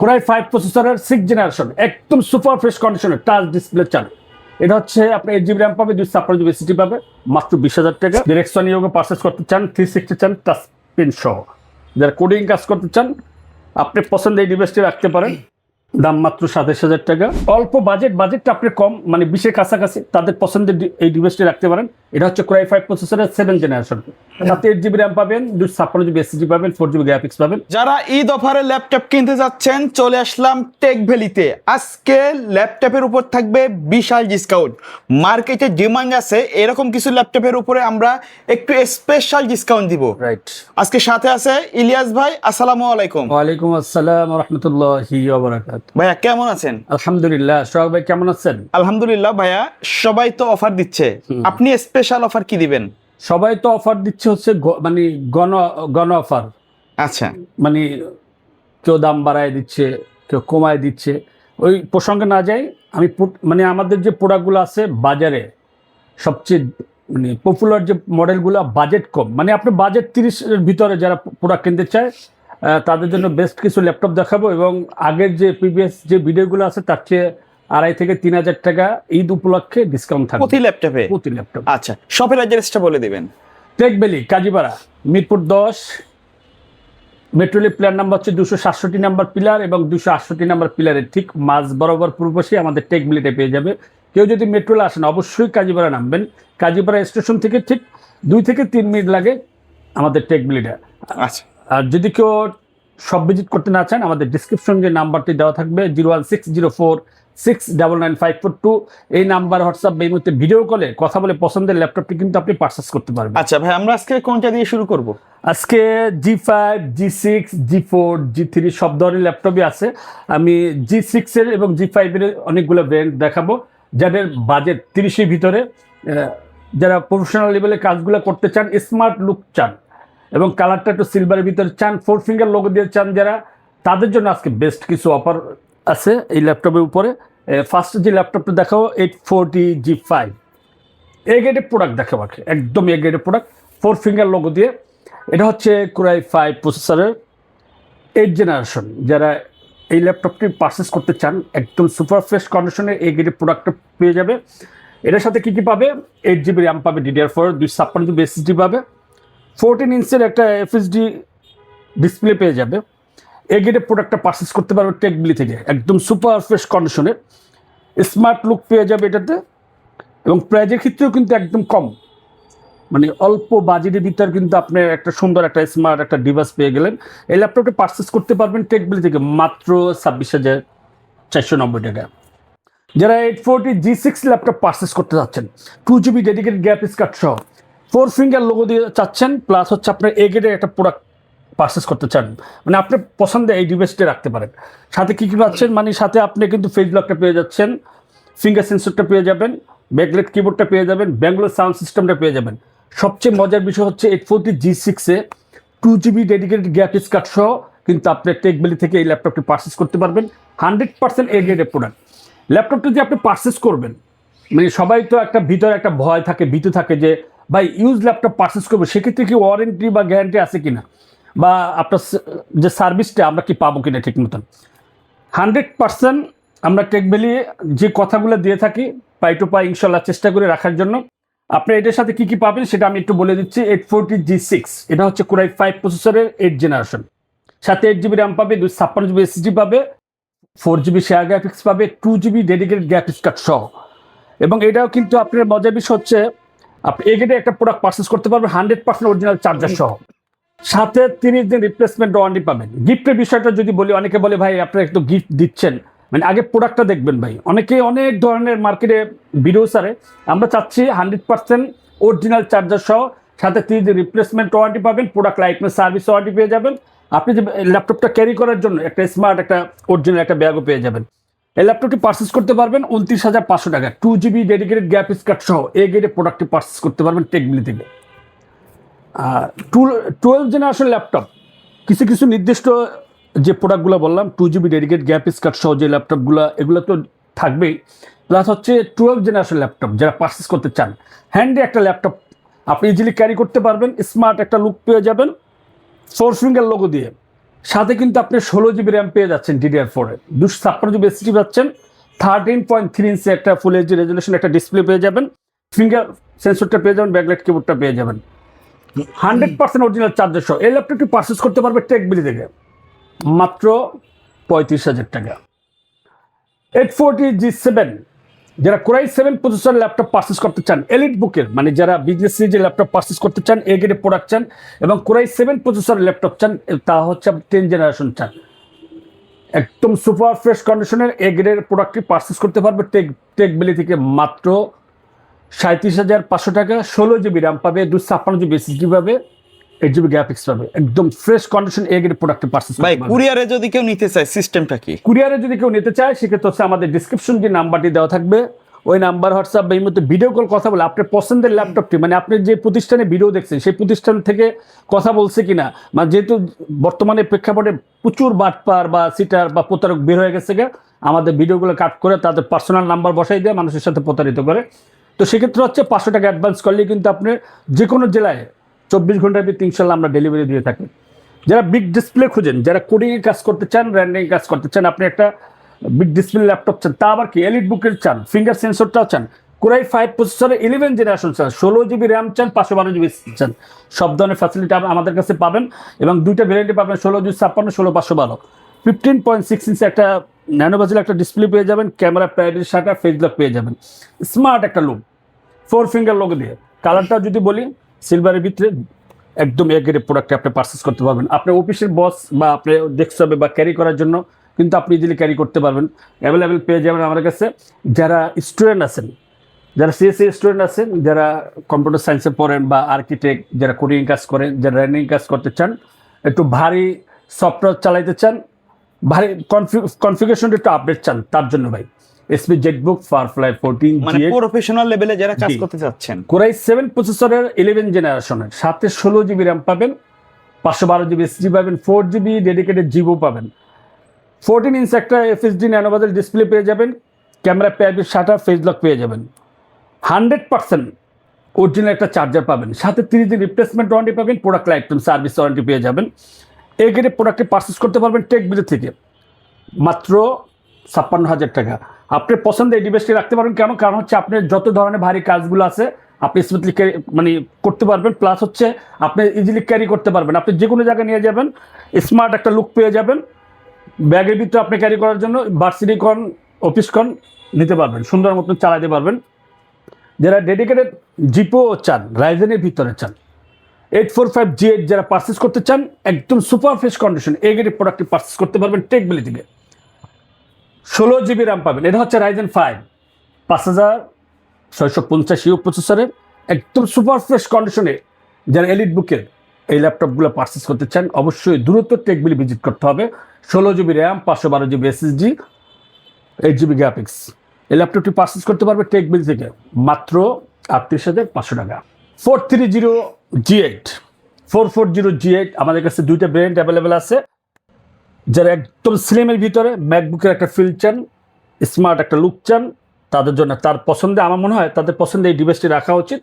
Core i 5 প্রসেসরের 6 generation, একদম super fresh কন্ডিশনে টাচ ডিসপ্লে চান। এটা হচ্ছে আপনি 8 জিবি র্যাম পাবে, 256 জিবি এসএসডি পাবে, মাত্র 20,000 টাকা। ডিরেক্ট সনি ইয়োগো পারচেস করতে চান, 360 চান, টাচ পেন সহ, যারা কোডিং কাজ করতে চান আপনি পছন্দের এই ডিভাইসটি রাখতে পারেন। দাম মাত্র 27,000 টাকা। অল্প বাজেটটা আপনি কম, মানে 20-এর কাছাকাছি, তাদের পছন্দের এই ডিভাইসটি রাখতে পারেন। এটা হচ্ছে কোরাই 5 প্রসেসরের 7 জেনারেশন, তাতে 8 জিবি র্যাম পাবেন, 256 জিবি এসএসডি পাবেন, 4 জিবি গ্রাফিক্স পাবেন। যারা ঈদ অফারে ল্যাপটপ কিনতে যাচ্ছেন চলে আসলাম টেক ভ্যালিতে। আজকে ল্যাপটপের উপর থাকবে বিশাল ডিসকাউন্ট। মার্কেটে ডিমান্ড আছে এরকম কিছু ল্যাপটপের উপরে আমরা একটু স্পেশাল ডিসকাউন্ট দিব। রাইট, আজকে সাথে আছে ইলিয়াস ভাই। আসসালামু আলাইকুম। ওয়ালাইকুম আসসালাম ওয়া রাহমাতুল্লাহি ওয়া বারাকাতুহু। ভাইয়া কেমন আছেন? আলহামদুলিল্লাহ। সোহাগ ভাই কেমন আছেন? আলহামদুলিল্লাহ ভাইয়া। সবাই তো অফার দিচ্ছে, আপনি স্পেশাল অফার কি দিবেন? সবাই তো অফার দিচ্ছে, হচ্ছে মানে গণ অফার। আচ্ছা, মানে কেউ দাম বাড়ায় দিচ্ছে, কেউ কমায় দিচ্ছে, ওই প্রসঙ্গে না যাই। আমি মানে আমাদের যে প্রোডাক্টগুলো আছে বাজারে সবচেয়ে মানে পপুলার যে মডেলগুলো, বাজেট কম, মানে আপনি বাজেট 30-এর ভিতরে যারা প্রোডাক্ট কিনতে চায় তাদের জন্য বেস্ট কিছু ল্যাপটপ দেখাবো। এবং আগের যে প্রিভিয়াস যে ভিডিওগুলো আছে তার চেয়ে 2,500 থেকে 3,000 টাকা ঈদ উপলক্ষে ডিসকাউন্ট থাকবে প্রতি ল্যাপটপে? প্রতি ল্যাপটপ। আচ্ছা, শপের অ্যাড্রেসটা বলে দিবেন। টেক ভ্যালি, কাজীপাড়া, মিরপুর 10, মেট্রোলি প্ল্যান নাম্বার হচ্ছে 267 নাম্বার পিলার, এবং 268 নাম্বার পিলারের ঠিক মাঝ বরাবর পূর্ব পাশে আমাদের টেক ভ্যালিটা পেয়ে যাবে। কেউ যদি মেট্রোলে আসেন অবশ্যই কাজীপাড়া নামবেন। কাজীপাড়া স্টেশন থেকে ঠিক 2 থেকে 3 মিনিট লাগে আমাদের টেক ভ্যালিটা। আচ্ছা, আর যদি কেউ সব ভিজিট করতে না চান, আমাদের ডিসক্রিপশন যে নাম্বারটি দেওয়া থাকবে 01604699542, এই নাম্বার হোয়াটসঅ্যাপ এই মুহূর্তে ভিডিও কলে কথা বলে পছন্দের ল্যাপটপটি কিন্তু আপনি পারচেস করতে পারবেন। আচ্ছা ভাই, আমরা আজকে কোনটা দিয়ে শুরু করব? আজকে G5, G6, G4, G3 সব ধরনের ল্যাপটপই আছে। আমি G6 এর এবং G5 এর অনেকগুলো ব্র্যান্ড দেখাবো, যাদের বাজেট 30-এর ভিতরে, যারা প্রফেশনাল লেভেলে কাজগুলো করতে চান, স্মার্ট লুক চান এবং কালারটা একটু সিলভারের ভিতরে চান, 4 ফিঙ্গার লোগো দিয়ে চান যারা, তাদের জন্য আজকে বেস্ট কিছু অফার আছে এই ল্যাপটপের উপরে। ফার্স্ট যে ল্যাপটপটা দেখাবো 840 G5, এ গ্রেডের প্রোডাক্ট দেখাবো, একদম এ গ্রেডের প্রোডাক্ট, 4 ফিঙ্গার লোগো দিয়ে। এটা হচ্ছে কোরাই 5 প্রসেসরের 8 জেনারেশন। যারা এই ল্যাপটপটি পারচেস করতে চান একদম সুপার ফ্রেশ কন্ডিশনে এই গ্রেডের প্রোডাক্টটা পেয়ে যাবে। এটার সাথে কী কী পাবে? 8 জিবি র্যাম পাবে, DDR4, 256 জিবি এসএসডি পাবে, 14 ইঞ্চের একটা এফএসডি ডিসপ্লে পেয়ে যাবে। এই গ্রেডের প্রোডাক্টটা পারচেস করতে পারবে টেক ভ্যালি থেকে, একদম সুপার ফ্রেশ কন্ডিশনে, স্মার্ট লুক পেয়ে যাবে এটাতে। এবং প্রাইজের ক্ষেত্রেও কিন্তু একদম কম, মানে অল্প বাজেটের ভিতরে কিন্তু আপনি একটা সুন্দর একটা স্মার্ট একটা ডিভাইস পেয়ে গেলেন। এই ল্যাপটপটা পারচেস করতে পারবেন টেক ভ্যালি থেকে মাত্র 26,490 টাকা। যারা 840 G6 ল্যাপটপ পারচেস করতে চাচ্ছেন, 2 জিবি ডেডিকেটেড গ্রাফিক্স কার্ড সহ, 4 ফিঙ্গার লোগো দিয়ে চাচ্ছেন, প্লাস হচ্ছে আপনার এ গ্রেডের একটা প্রোডাক্ট পারচেস করতে চান, মানে আপনার পছন্দের এই ডিভাইসটা রাখতে পারেন। সাথে কী কী পাচ্ছেন? মানে সাথে আপনি কিন্তু ফেস লকটা পেয়ে যাচ্ছেন, ফিঙ্গার সেন্সরটা পেয়ে যাবেন, ব্যাকলাইট কিবোর্ডটা পেয়ে যাবেন, ব্যাঙ্গালোর সাউন্ড সিস্টেমটা পেয়ে যাবেন। সবচেয়ে মজার বিষয় হচ্ছে 840 G6-এ 2 জিবি ডেডিকেটেড গ্রাফিক্স কার্ড সহ কিন্তু আপনি টেক ভ্যালি থেকে এই ল্যাপটপটি পারচেস করতে পারবেন। 100% এ গ্রেডের প্রোডাক্ট। ল্যাপটপটা যে আপনি পারচেস করবেন, মানে সবাই তো একটা ভিতরে একটা ভয় থাকে, ভীতি থাকে যে ভাই ইউজ ল্যাপটপ পারচেস করবো, সেক্ষেত্রে কি ওয়ারেন্টি বা গ্যারান্টি আছে কিনা, বা আপনার যে সার্ভিসটা আমরা কি পাবো কিনা ঠিক মতন। 100% আমরা টেক ভ্যালি যে কথাগুলো দিয়ে থাকি পাই টু পাই ইনশাল্লাহ চেষ্টা করে রাখার জন্য। আপনি এটার সাথে কি কি পাবেন সেটা আমি একটু বলে দিচ্ছি। 840 G6, এটা হচ্ছে কোরাই 5 প্রসেসরের 8 জেনারেশন, সাথে 8 জিবি র্যাম পাবে, 256 জিবি এসএসডি পাবে, 4 জিবি শেয়ার গ্রাফিক্স পাবে, 2 জিবি ডেডিকেটেড গ্রাফিক্স কার্ড সহ। এবং এটাও কিন্তু আপনার মজার বিষয় হচ্ছে আপনি এ গ্রেডে একটা প্রোডাক্ট পারচেস করতে পারবেন 100% অরিজিনাল চার্জার সহ, সাথে 30 দিন রিপ্লেসমেন্ট ওয়ারেন্টি পাবেন। গিফটের বিষয়টা যদি বলি, অনেকে বলে ভাই আপনারা একটু গিফট দিচ্ছেন, মানে আগে প্রোডাক্টটা দেখবেন ভাই। অনেকে অনেক ধরনের মার্কেটে ভিডিও সারে, আমরা চাচ্ছি 100% অরিজিনাল চার্জার সহ, সাথে 30 দিন রিপ্লেসমেন্ট ওয়ারেন্টি পাবেন, প্রোডাক্ট লাইফটাইম সার্ভিস ওয়ারেন্টি পেয়ে যাবেন। আপনি যে ল্যাপটপটা ক্যারি করার জন্য একটা স্মার্ট একটা অরিজিনাল একটা ব্যাগও পেয়ে যাবেন। এই ল্যাপটপটি পারচেস করতে পারবেন 29,500 টাকা, 2 জিবি ডেডিকেটেড গ্রাফিক্স কার্ড সহ এ গ্রেডের প্রোডাক্টটি পারচেস করতে পারবেন টেক ভ্যালি থেকে। 12 জেনারেশন ল্যাপটপ, কিছু কিছু নির্দিষ্ট যে প্রোডাক্টগুলো বললাম 2 জিবি ডেডিকেট গ্রাফিক্স কার্ড সহ যে ল্যাপটপগুলো, এগুলো তো থাকবেই, প্লাস হচ্ছে 12 জেনারেশন ল্যাপটপ যারা পারচেস করতে চান, হ্যান্ডি একটা ল্যাপটপ আপনি ইজিলি ক্যারি করতে পারবেন, স্মার্ট একটা লুক পেয়ে যাবেন, 4 ফিঙ্গার লোগো দিয়ে, সাথে কিন্তু আপনি 16 GB র্যাম পেয়ে যাচ্ছেন DDR4 এ, 256 GB SSD পাচ্ছেন, 13.3 ইঞ্চি একটা ফুল এইচডি রেজলিউশন একটা ডিসপ্লে পেয়ে যাবেন, ফিঙ্গার সেন্সরটা পেয়ে যাবেন, ব্যাকলাইট কিবোর্ডটা পেয়ে যাবেন, 100% অরিজিনাল চার্জার সহ। এই ল্যাপটপটি পারচেস করতে পারবে টেকবিলি থেকে মাত্র 35,000 টাকা। 840G7 যারা কোরাই 7 প্রসেসর ল্যাপটপ পারচেস করতে চান, এলিট বুকের মানে যারা বিজনেস সিরিজের ল্যাপটপ পারচেস করতে চান, এ গ্রেডের প্রোডাক্ট চান এবং কোরাই 7 প্রসেসর ল্যাপটপ চান, তা হচ্ছে 10 জেনারেশন চান, একদম সুপার ফ্রেশ কন্ডিশনের এ গ্রেডের প্রোডাক্টটি পারচেস করতে পারবে টেকবিলি থেকে মাত্র 37,500 টাকা। 16 GB র্যাম পাবে, 256 GB SSD পাবে, 8 GB গ্রাফিক্স পাবে, একদম ফ্রেশ কন্ডিশন এ গ্রেড প্রোডাক্টে পারচেস ভাই করতে পারবে। কুরিয়ারে যদি কেউ নিতে চায় সিস্টেমটা কি? কুরিয়ারে যদি কেউ নিতে চায় সেক্ষেত্রে হচ্ছে আমাদের ডিসক্রিপশন যে নাম্বারটি দেওয়া থাকবে ওই নাম্বার হোয়াটসঅ্যাপ বা এই মধ্যে ভিডিও কল কথা বলে আপনার পছন্দের ল্যাপটপটি মানে আপনি যে প্রতিষ্ঠানে ভিডিও দেখছেন সেই প্রতিষ্ঠান থেকে কথা বলছে কিনা, মানে যেহেতু বর্তমানে প্রেক্ষাপটে প্রচুর বাটপার বা সিটার বা প্রতারক বের হয়ে গেছে আমাদের ভিডিওগুলো কাট করে তাদের পার্সোনাল নাম্বার বসাই দিয়ে মানুষের সাথে প্রতারিত করে। তো সেক্ষেত্রে হচ্ছে 500 টাকা অ্যাডভান্স করলেই কিন্তু আপনি যে কোনো জেলায় 24 ঘন্টার ভিতরে ইনশাল্লাহ আমরা ডেলিভারি দিয়ে থাকি। যারা বিগ ডিসপ্লে খুঁজেন, যারা কোডিংয়ে কাজ করতে চান, র্যান্ডিং কাজ করতে চান, আপনি একটা বিগ ডিসপ্লে ল্যাপটপ চান, তা আবার কি এলিট বুকের চান, ফিঙ্গার সেন্সরটাও চান, কোরাই 5 প্রসেসরে 11 জেনারেশন চান, 16 GB র্যাম চান, 512 GB চান, সব ধরনের ফ্যাসিলিটি আমাদের কাছে পাবেন এবং দুইটা ভ্যারিয়েন্টে পাবেন, 16/56, 16/512, 15.6 ইঞ্চি একটা ন্যানো বাজেল একটা ডিসপ্লে পেয়ে যাবেন, camera private shutter, face lock পেয়ে যাবেন, স্মার্ট একটা লুক 4 ফিঙ্গার লোগো দিয়ে। কালারটা যদি বলি সিলভারের ভিতরে একদম এ গ্রেড প্রোডাক্টে আপনি পারচেস করতে পারবেন। আপনার অফিসের বস বা আপনি ডেস্কটপে বা ক্যারি করার জন্য কিন্তু আপনি ইজিলি ক্যারি করতে পারবেন, অ্যাভেলেবেল পেয়ে যাবেন আমাদের কাছে। যারা স্টুডেন্ট আছেন, যারা সিএসসি স্টুডেন্ট আছেন, যারা কম্পিউটার সায়েন্সে পড়েন বা আর্কিটেক্ট, যারা কোডিং কাজ করেন, যারা রানিং কাজ করতে চান, একটু ভারী সফটওয়্যার চালাইতে চান, ভারী কনফিগারেশনটা একটু আপডেট চান, তার জন্য ভাই এসপি জেটবুক ফায়ারফ্লাই 14 মানে প্রফেশনাল লেভেলে যারা কাজ করতে চাচ্ছেন, কোরাই 7 প্রসেসরের 11 জেনারেশনের সাথে 16 GB র্যাম পাবেন, 512 GB SSD পাবেন, 4 GB ডেডিকেটেড জিবো পাবেন, 14 ইঞ্চ একটা এফএসডি ন্যানো বাজেল ডিসপ্লে পেয়ে যাবেন, camera package shutter, face lock পেয়ে যাবেন, 100% অরিজিনাল একটা চার্জার পাবেন, সাথে 30 দিন রিপ্লেসমেন্ট ওয়ারেন্টি পাবেন, product life time service warranty পেয়ে যাবেন। এই গ্রেডের প্রোডাক্টে পারচেস করতে পারবেন টেকবিলি থেকে মাত্র 56,000 টাকা। আপনি পছন্দের এই ডিভাইসটি রাখতে পারবেন, কারণ হচ্ছে আপনার যত ধরনের ভারী কাজগুলো আছে আপনি স্মুথলি মানে করতে পারবেন, প্লাস হচ্ছে আপনি ইজিলি ক্যারি করতে পারবেন, আপনি যে কোনো জায়গায় নিয়ে যাবেন, স্মার্ট একটা লুক পেয়ে যাবেন, ব্যাগের ভিতরে আপনি ক্যারি করার জন্য ভার্সিটি কন অফিস কন নিতে পারবেন, সুন্দর মতন চালাতে পারবেন। যারা ডেডিকেটেড জিপো চান, রাইজেনের ভিতরে চান, 845G8 যারা পারচেস করতে চান, একদম সুপার ফ্রেশ কন্ডিশন এই গ্রেডের প্রোডাক্টটি পারচেস করতে পারবেন টেকবিলি থেকে। 16 GB র্যাম পাবেন, এটা হচ্ছে রাইজেন 5 5650 প্রসেসরের একদম সুপার ফ্রেশ কন্ডিশনে যারা এলিট বুকের এই ল্যাপটপগুলো পারচেস করতে চান অবশ্যই দ্রুত টেকবিলি ভিজিট করতে হবে। 16 GB RAM, 512 GB SSD, 8 GB graphics, এই ল্যাপটপটি পারচেস করতে পারবে টেকবিলি থেকে মাত্র 38,500 টাকা। 440G8 আমাদের কাছে দুইটা ব্র্যান্ড অ্যাভেলেবেল আছে। যারা একদম স্লিমের ভিতরে ম্যাকবুকের একটা ফিল চান, স্মার্ট একটা লুক চান, তাদের জন্য তার পছন্দে আমার মনে হয় তাদের পছন্দে এই ডিভাইসটি রাখা উচিত।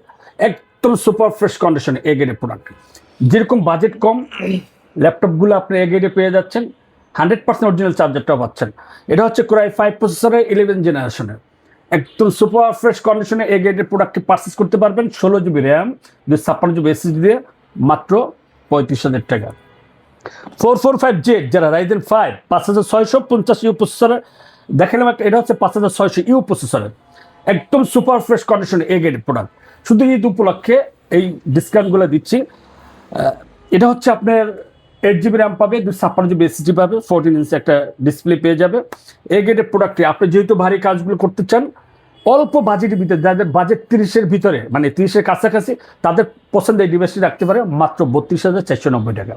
একদম সুপার ফ্রেশ কন্ডিশনে এ গ্রেডের প্রোডাক্ট, যেরকম বাজেট কম ল্যাপটপগুলো আপনি এ গ্রেডে পেয়ে যাচ্ছেন, 100% অরিজিনাল চার্জারটাও পাচ্ছেন। এটা হচ্ছে কোরাই 5 প্রসেসরের 11 জেনারেশনের একদম সুপার ফ্রেশ কন্ডিশনে এ গ্রেডের প্রোডাক্টটি পারচেস করতে পারবেন 16 GB র্যাম, 256 GB SSD দিয়ে মাত্র 35,000 টাকা। 445G8 যারা রাইজেন 5 5650 প্রসেসরের দেখালাম একটা, এটা হচ্ছে 5600 প্রসেসরের একদম সুপার ফ্রেশ কন্ডিশনে এ গ্রেডের প্রোডাক্ট। শুধু ঈদ উপলক্ষে এই ডিসকাউন্টগুলো দিচ্ছি। এটা হচ্ছে আপনার 8 GB র্যাম পাবে, 256 GB SSD পাবে, 14 ইঞ্চি একটা ডিসপ্লে পেয়ে যাবে। এই গ্রেডের প্রোডাক্টে আপনি যেহেতু ভারী কাজগুলো করতে চান, অল্প বাজেটের ভিতরে, যাদের বাজেট 30-এর ভিতরে মানে 30-এর কাছাকাছি, তাদের পছন্দের এই ডিভাইসটি রাখতে পারে মাত্র 32,490 টাকা।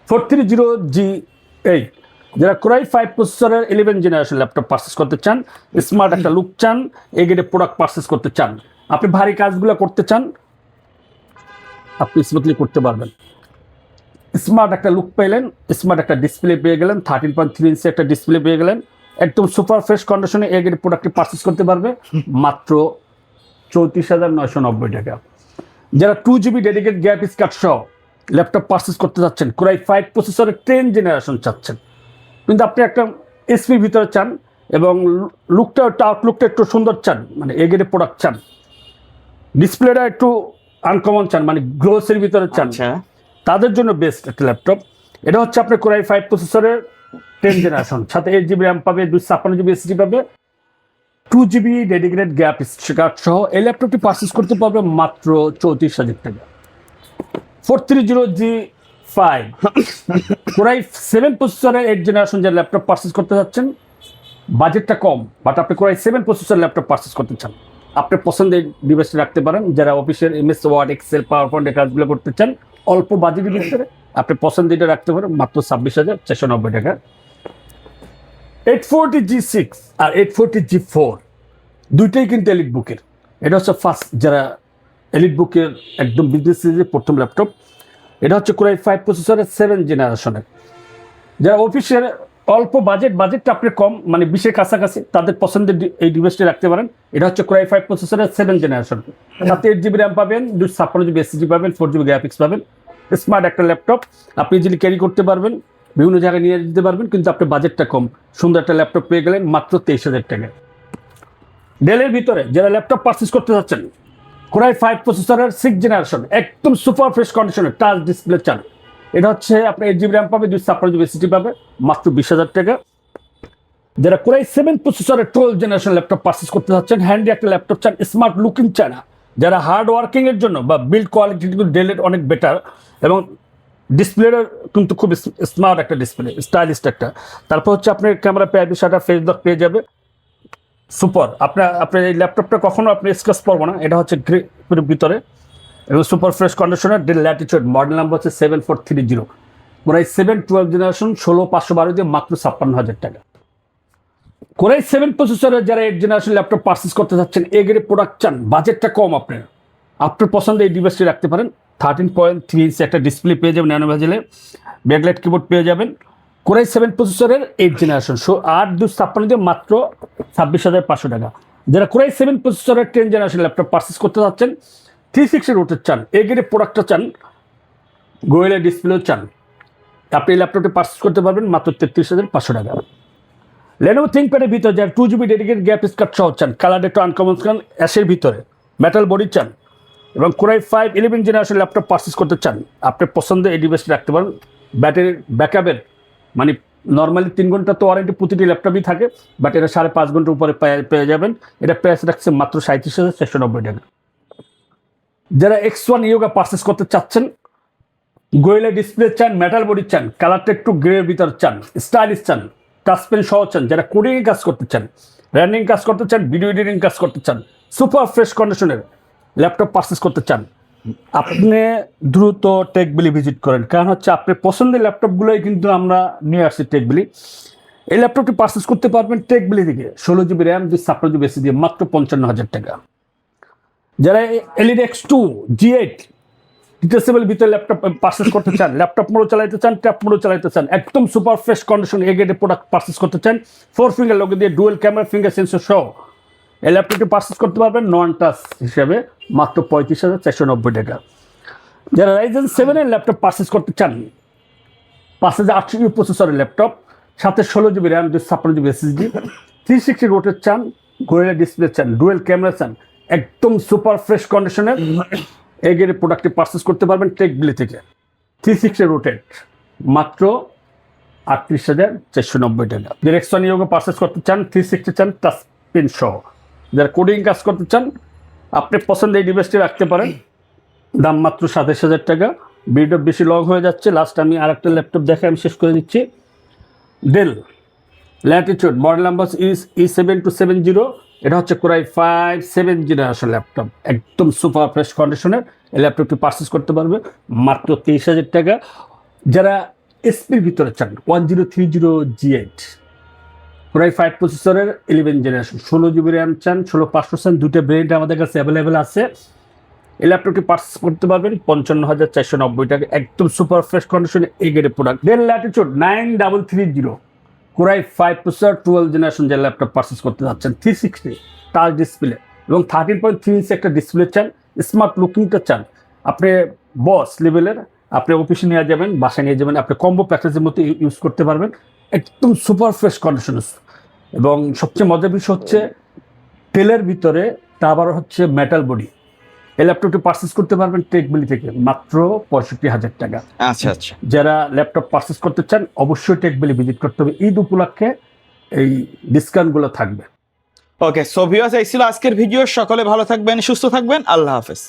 430G8 যারা কোরাই 5 প্রসেসরের 11 জেনারেশন ল্যাপটপ পারচেস করতে চান, স্মার্ট একটা লুক চান, এই গ্রেডের প্রোডাক্ট পারচেস করতে চান, আপনি ভারী কাজগুলো করতে চান, আপনি স্মুথলি করতে পারবেন। স্মার্ট একটা লুক পেলেন, স্মার্ট একটা ডিসপ্লে পেয়ে গেলেন, 13.3 ইঞ্চি একটা ডিসপ্লে পেয়ে গেলেন, একদম সুপার ফ্রেশ কন্ডিশনে এই গ্রেডের প্রোডাক্টটি পারচেস করতে পারবে মাত্র 34,990 টাকা। যারা 2 GB ডেডিকেট গ্রাফিক্স কার্ড সহ ল্যাপটপ পারচেস করতে যাচ্ছেন, কোরাই 5 প্রসেসরের 10 জেনারেশন চাচ্ছেন, কিন্তু আপনি একটা এসপির ভিতরে চান এবং আউটলুকটা একটু সুন্দর চান, মানে এগেরে প্রোডাক্ট চান, ডিসপ্লেটা একটু আনকমন চান, মানে গ্লোসের ভিতরে চান, আচ্ছা, তাদের জন্য বেস্ট একটা ল্যাপটপ। এটা হচ্ছে আপনার কোরাই 5 প্রসেসরের 10 জেনারেশন, সাথে 8 জিবি র্যাম পাবে, 256 জিবি এসএসডি পাবে, 2 জিবি ডেডিকেটেড গ্রাফিক্স কার্ড সহ এই ল্যাপটপটি পারচেস করতে পারবে মাত্র 34,000 টাকা। 430G5 কোরাই 7 প্রসেসরের 8 জেনারেশন যে ল্যাপটপ পারচেস করতে যাচ্ছেন, বাজেটটা কম, বাট আপনি কোরাই 7 প্রসেসর ল্যাপটপ পারচেস করতে চান, আপনার পছন্দের ডিভাইসটি রাখতে পারেন। যারা অফিসের এমএস ওয়ার্ড, এক্সেল, পাওয়ার পয়েন্টের কাজগুলো করতে চান অল্প বাজেটের ভিতরে, আপনি পছন্দের রাখতে পারেন মাত্র 26,490 টাকা। 840G6 আর 840G4 দুইটাই কিন্তু এলিট বুকের। এটা হচ্ছে ফার্স্ট, যারা এলিট বুকের একদম বিজনেস সিরিজের প্রথম ল্যাপটপ। এটা হচ্ছে কোরাই 5 প্রসেসরের 7 জেনারেশনের। যারা অফিসের অল্প বাজেটটা আপনি কম, মানে 20-এর কাছাকাছি, তাদের পছন্দের এই ডিভাইসটি রাখতে পারেন। এটা হচ্ছে কোরাই 5 প্রসেসরের 7 জেনারেশন, সাথে 8 জিবি র্যাম পাবেন, 256 জিবি এসএসডি পাবেন, 4 জিবি গ্রাফিক্স পাবেন। স্মার্ট একটা ল্যাপটপ, আপনি ইজিলি ক্যারি করতে পারবেন, বিভিন্ন জায়গায় নিয়ে যেতে পারবেন, কিন্তু আপনার বাজেটটা কম, সুন্দর একটা ল্যাপটপ পেয়ে গেলেন মাত্র 23,000 টাকা। ডেলের ভিতরে যারা ল্যাপটপ পারচেস করতে যাচ্ছেন, কোরাই 5 প্রসেসরের 6 জেনারেশন একদম সুপার ফ্রেশ কন্ডিশনের টাচ ডিসপ্লে চান, এটা হচ্ছে আপনার 8 জিবি র্যাম পাবে, 256 জিবি এসএসডি পাবে, মাত্র 20,000 টাকা। যারা কোরাই 7 প্রসেসরের 12 জেনারেশন ল্যাপটপ পারচেস করতে যাচ্ছেন, হ্যান্ডি একটা ল্যাপটপ চান, স্মার্ট লুকিং চান না, যারা হার্ড ওয়ার্কিং এর জন্য বা বিল্ড কোয়ালিটি কিন্তু ডেলের অনেক বেটার, এবং ডিসপ্লেটা কিন্তু খুব স্মার্ট একটা ডিসপ্লে, স্টাইলিশ একটা। তারপর হচ্ছে আপনার ক্যামেরা পেয়ে বিষয়টা ফেস লক পেয়ে যাবে, সুপার। আপনার এই ল্যাপটপটা কখনো আপনি স্ক্র্যাচ পড়বো না, এটা হচ্ছে গ্রে ভিতরে এবং super fresh conditioner. Del Latitude, model number হচ্ছে 7430। কোরাই 7 12 জেনারেশন 16,512 দিয়ে মাত্র 56,000 টাকা। কোরাই 7 প্রসেসরের যারা 8 জেনারেশন ল্যাপটপ পারচেস করতে যাচ্ছেন, এ গ্রেড প্রোডাক্ট চান, বাজেটটা কম, আপনার পছন্দের এই ডিভাইসটি রাখতে পারেন। 13.3 ইঞ্চি একটা ডিসপ্লে পেয়ে যাবেন, ন্যানো ভেজেলে ব্যাকলাইট কিবোর্ড পেয়ে যাবেন। কোরাই 7 প্রসেসরের 8 জেনারেশন 8/256 দিয়ে মাত্র 26,500 টাকা। যারা কোরাই 7 প্রসেসরের 10 জেনারেশন ল্যাপটপ পারচেস করতে যাচ্ছেন, 360 রোটেট চান, এ গ্রেড প্রোডাক্টটা চান, গোয়েলের ডিসপ্লেও চান, আপনি এই ল্যাপটপটি পারচেস করতে পারবেন মাত্র 33,500 টাকা। লেনোভো থিংকপ্যাডের ভিতরে যারা 2 জিবি ডেডিকেটেড গ্রাফিক্স কার্ড সহ চান, কালার একটু আনকমন চান, অ্যাশের ভিতরে মেটাল বডি চান, এবং কোরাই 5 11 জেনারেশন ল্যাপটপ পারচেস করতে চান, আপনার পছন্দের এই ডিভাইসটি রাখতে পারেন। ব্যাটারির ব্যাকআপের মানে নর্মালি 3 ঘন্টা তো ওয়ারেন্টি প্রতিটি ল্যাপটপই থাকে, বাট এটা 5.5 ঘন্টার উপরে পেয়ে যাবেন। এটা প্রাইস রাখছে মাত্র 37,490 টাকা। যারা X1 ইয়োগা পারচেস করতে চাচ্ছেন, গোয়েলের ডিসপ্লে চান, মেটাল বডি চান, কালারটা একটু গ্রের ভিতর চান, স্টাইলিশ চান, টাচ পেন সহ চান, যারা কোডিং কাজ করতে চান, রানিং কাজ করতে চান, ভিডিও এডিটিং কাজ করতে চান, সুপার ফ্রেশ কন্ডিশনের ল্যাপটপ পারচেস করতে চান, আপনি দ্রুত টেকবিলি ভিজিট করেন, কারণ হচ্ছে আপনার পছন্দের ল্যাপটপগুলোই কিন্তু আমরা নিয়ে আসছি টেকবিলি। এই ল্যাপটপটি পারচেস করতে পারবেন টেকবিলি থেকে 16 জিবি র্যাম, 256 জিবি এসএসডি দিয়ে মাত্র 55,000 টাকা। যারা এলইডি X2 G8 ডিটেচেবল ভিতরে ল্যাপটপ পারচেস করতে চান, ল্যাপটপ মোডও চালাইতে চান, ট্যাব মোডও চালাইতে চান, একদম সুপার ফ্রেশ কন্ডিশন এ গ্রেডের প্রোডাক্ট পারচেস করতে চান, 4 ফিঙ্গার লোগো দিয়ে ডুয়েল ক্যামেরা ফিঙ্গার সেন্সর সহ এই ল্যাপটপটি পারচেস করতে পারবেন নন টাচ হিসেবে মাত্র 35,490 টাকা। যারা রাইজেন 7 এর ল্যাপটপ পারচেস করতে চান, 5800 প্রসেসরের ল্যাপটপ, সাথে 16 GB RAM, 256 GB SSD, 360 rotate চান, গোয়েলের ডিসপ্লে চান, ডুয়েল ক্যামেরা চান, একদম সুপার ফ্রেশ কন্ডিশনের এই গ্রেডের প্রোডাক্টটি পারচেস করতে পারবেন টেকবিলি থেকে। 360 রোটেট মাত্র 38,490 টাকা। যারা X1 ইয়োগা পারচেস করতে চান, 360 চান, টাচ পেন সহ, যারা কোডিং কাজ করতে চান, আপনি পছন্দের এই ডিভাইসটি রাখতে পারেন, দাম মাত্র 27,000 টাকা। ভিডিও বেশি লং হয়ে যাচ্ছে, লাস্ট আমি আরেকটা ল্যাপটপ দেখে আমি শেষ করে দিচ্ছি। Del Latitude, model number is E7270। এটা হচ্ছে কোরাই 5 7 জেনারেশন ল্যাপটপ, একদম সুপার ফ্রেশ কন্ডিশনের এই ল্যাপটপটি পারচেস করতে পারবে মাত্র 23,000 টাকা। যারা এসপির ভিতরে চান, 1030G8 কোরাই 5 প্রসেসরের 11 জেনারেশন 16 জিবি র্যাম চান, 16,500 চান, দুটো ব্র্যান্ড আমাদের কাছে অ্যাভেলেবেল আছে। এই ল্যাপটপটি পারচেস করতে পারবেন 55,490 টাকা, একদম সুপার ফ্রেশ কন্ডিশনে এই গ্রেডের product. Del Latitude 9330 core i 5 processor 12 generation যে ল্যাপটপ পারচেস করতে যাচ্ছেন, 360 টাচ ডিসপ্লে এবং 13.3 ইঞ্চি একটা ডিসপ্লে চান, স্মার্ট লুকিংটা চান, আপনি বস লেভেলের আপনি অফিসে নিয়ে যাবেন, বাসায় নিয়ে যাবেন, আপনি কম্বো প্যাকেজের মতো ইউজ করতে পারবেন। একদম সুপার ফ্রেশ কন্ডিশন, এবং সবচেয়ে মজার বিষয় হচ্ছে তেলের ভিতরে, তা আবার হচ্ছে মেটাল বডি। এই ল্যাপটপটি পারচেস করতে পারবেন টেকবিলি থেকে মাত্র 65,000 টাকা। আচ্ছা আচ্ছা। যারা ল্যাপটপ পারচেস করতে চান অবশ্যই টেকবিলি ভিজিট করতে হবে, ঈদ উপলক্ষে এই ডিসকাউন্টগুলো থাকবে। ওকে, সো ভিউয়ার্স, এই ছিল আজকের ভিডিও। সকলে ভালো থাকবেন, সুস্থ থাকবেন, আল্লাহ হাফেজ।